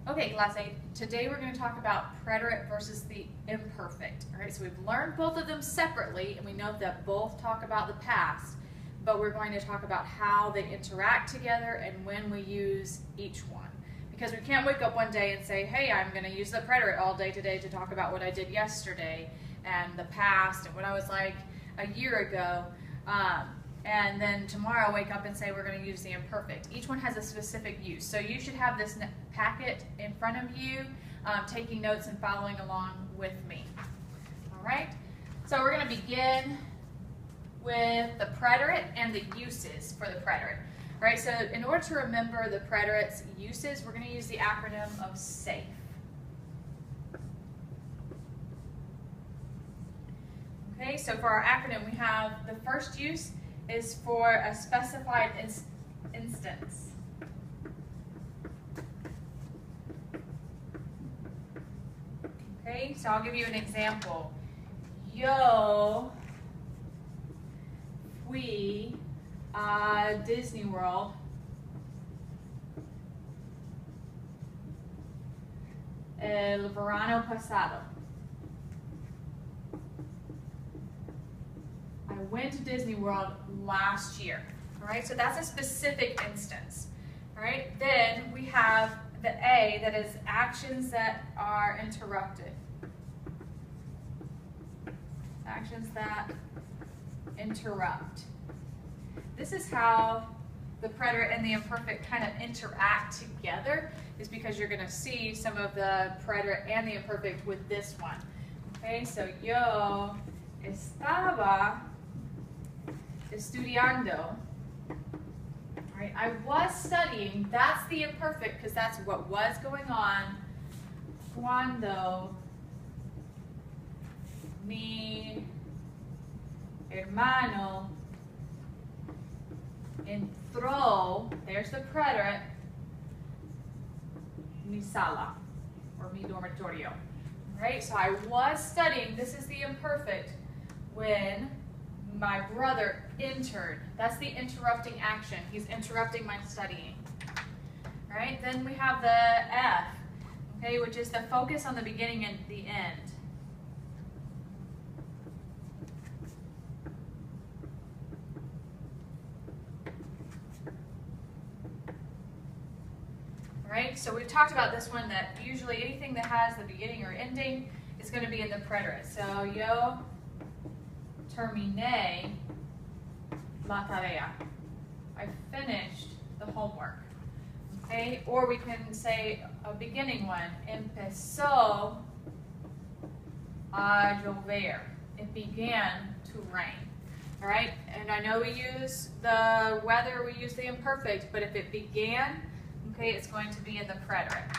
Okay, class 8, today we're going to talk about preterite versus the imperfect. All right, so we've learned both of them separately, and we know that both talk about the past, but we're going to talk about how they interact together and when we use each one. Because we can't wake up one day and say, hey, I'm going to use the preterite all day today to talk about what I did yesterday and the past and what I was like a year ago. And then tomorrow wake up and say we're going to use the imperfect. Each one has a specific use. So you should have this packet in front of you, taking notes and following along with me. All right? So we're going to begin with the preterite and the uses for the preterite. All right, so in order to remember the preterite's uses, we're going to use the acronym of SAFE. Okay, so for our acronym, we have the first use is for a specified instance. Okay, so I'll give you an example. Yo fui a Disney World el verano pasado. I went to Disney World last year. All right, so that's a specific instance. All right, then we have the A, that is actions that are interrupted. Actions that interrupt. This is how the preterite and the imperfect kind of interact together, is because you're going to see some of the preterite and the imperfect with this one. Okay, so yo estaba estudiando. All right, I was studying. That's the imperfect because that's what was going on. Cuando mi hermano entró, there's the preterite, mi sala, or mi dormitorio. All right, so I was studying. This is the imperfect when my brother entered. That's the interrupting action. He's interrupting my studying. All right, then we have the F, okay, which is the focus on the beginning and the end. All right, so we've talked about this one, that usually anything that has the beginning or ending is going to be in the preterite. So yo terminé la tarea. I finished the homework. Okay, or we can say a beginning one. Empezó a llover. It began to rain. All right, and I know we use the weather, we use the imperfect, but if it began, okay, it's going to be in the preterite.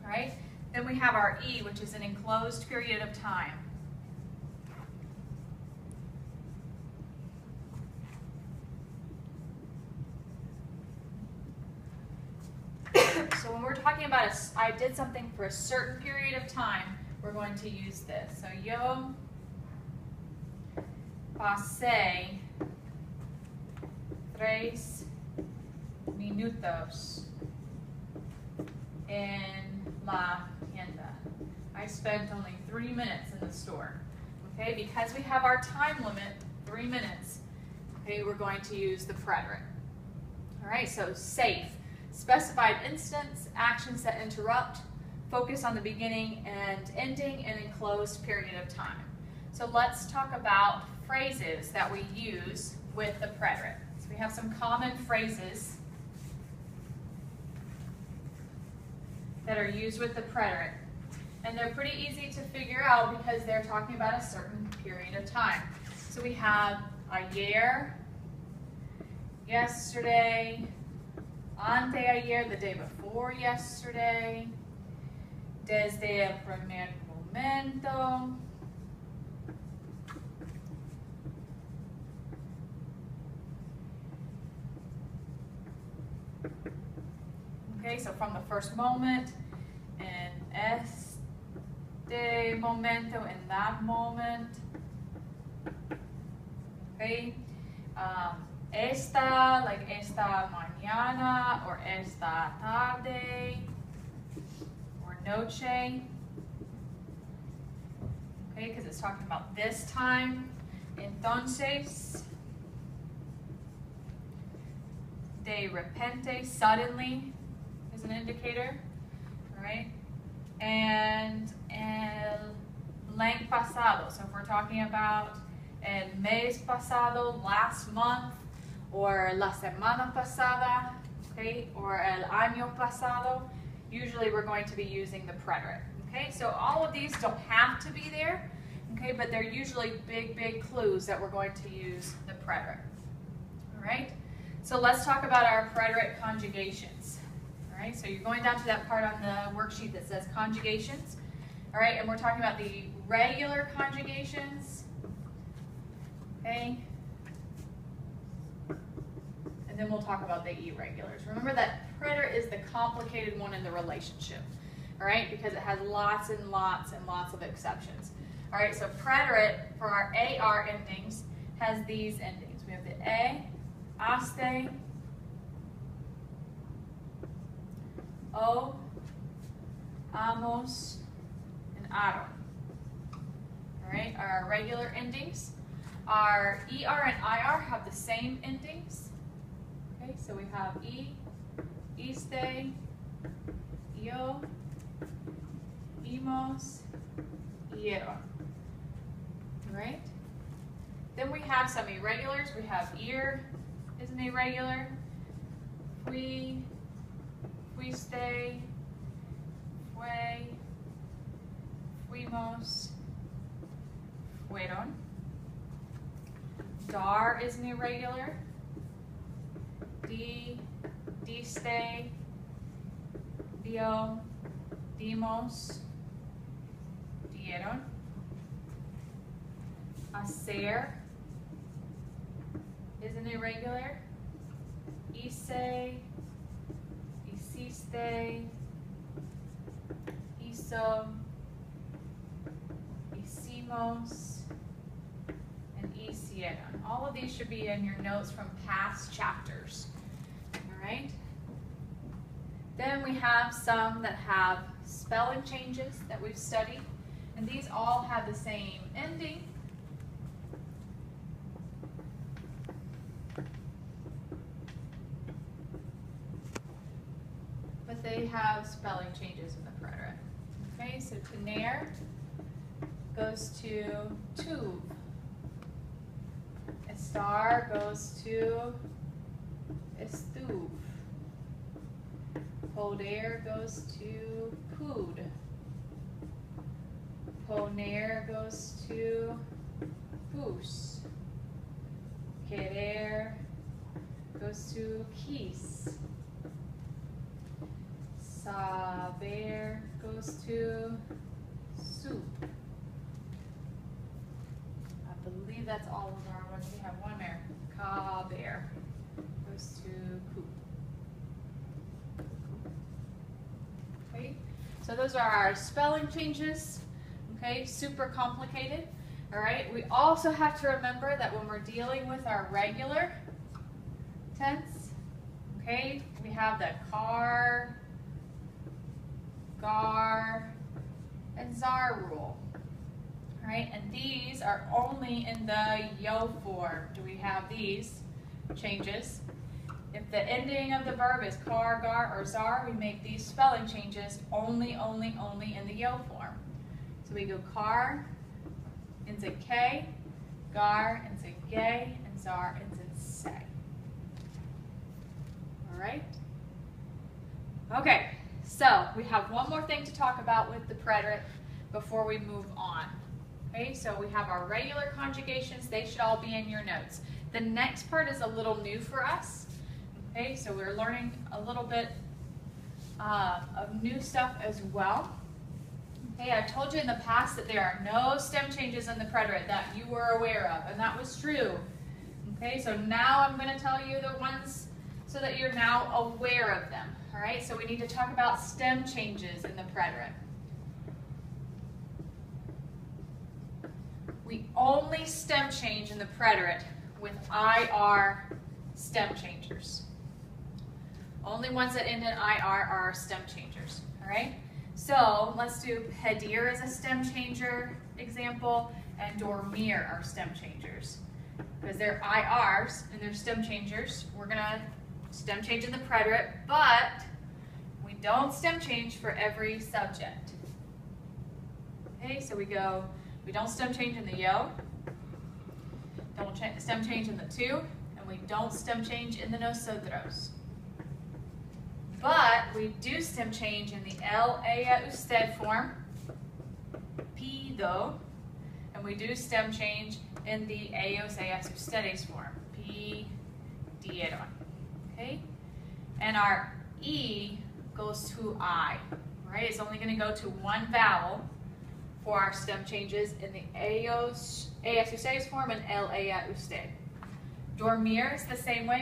All right, then we have our E, which is an enclosed period of time. So when we're talking about I did something for a certain period of time, we're going to use this. So yo pasé 3 minutos en la tienda. I spent only 3 minutes in the store. Okay, because we have our time limit, 3 minutes, okay, we're going to use the preterite. All right, so SAFE. Specified instance, actions that interrupt, focus on the beginning and ending, and enclosed period of time. So let's talk about phrases that we use with the preterite. So we have some common phrases that are used with the preterite. And they're pretty easy to figure out because they're talking about a certain period of time. So we have ayer, yesterday, anteayer, the day before yesterday, desde el primer momento, okay, so from the first moment, en este momento, in that moment, okay, esta, like esta mañana or esta tarde, or noche, okay, because it's talking about this time. Entonces, de repente, suddenly is an indicator, all right? And el año pasado, so if we're talking about el mes pasado, last month, or la semana pasada, okay, or el año pasado, usually we're going to be using the preterite, okay? So all of these don't have to be there, okay, but they're usually big clues that we're going to use the preterite, all right? So let's talk about our preterite conjugations, all right? So you're going down to that part on the worksheet that says conjugations, all right, and we're talking about the regular conjugations, okay? And then we'll talk about the irregulars. Remember that preterite is the complicated one in the relationship, all right, because it has lots and lots of exceptions. All right, so preterite for our AR endings has these endings. We have the A, aste, O, amos, and aron. All right, our regular endings. Our ER and IR have the same endings. Okay, so we have E, iste, io, imos, ieron. Right? Then we have some irregulars. We have ear is an irregular. Fui, fuiste, fue, fuimos, fueron. Dar is an irregular. Di, diste, dio, dimos, dieron. Hacer is an irregular. Hice, hiciste, hizo, hicimos, and hicieron. All of these should be in your notes from past chapters. All right? Then we have some that have spelling changes that we've studied, and these all have the same ending. But they have spelling changes in the preterite. Okay, so tener goes to tuve. Estar goes to estuve. Poder goes to pud. Poner goes to pus. Querer goes to quis. Saber goes to soup. I believe that's all of our ones. We have one there. Caber goes to coop. Okay, so those are our spelling changes. Okay, super complicated. All right, we also have to remember that when we're dealing with our regular tense, okay, we have the car, gar, and zar rule. All right, and these are only in the yo form. Do we have these changes? If the ending of the verb is car, gar, or zar, we make these spelling changes only in the yo form. So we go car, ends in k, gar, ends in gay, and zar ends in say. All right? Okay, so we have one more thing to talk about with the preterite before we move on. Okay, so we have our regular conjugations. They should all be in your notes. The next part is a little new for us. Okay, so we're learning a little bit of new stuff as well. Okay, I've told you in the past that there are no stem changes in the preterite that you were aware of, and that was true. Okay, so now I'm going to tell you the ones so that you're now aware of them. All right, so we need to talk about stem changes in the preterite. We only stem change in the preterite with IR stem changers. Only ones that end in IR are stem changers. All right? So let's do pedir as a stem changer example, and dormir are stem changers. Because they're IRs and they're stem changers, we're going to stem change in the preterite, but we don't stem change for every subject. Okay, so we don't stem change in the yo, don't stem change in the tu, and we don't stem change in the nosotros. But we do stem change in the el, ella, usted form, pido, and we do stem change in the ellos, ellas, ustedes form, pidieron. Okay? And our E goes to I, right? It's only going to go to one vowel for our stem changes in the ellos, ellas, ustedes form and el, ella, usted. Dormir is the same way.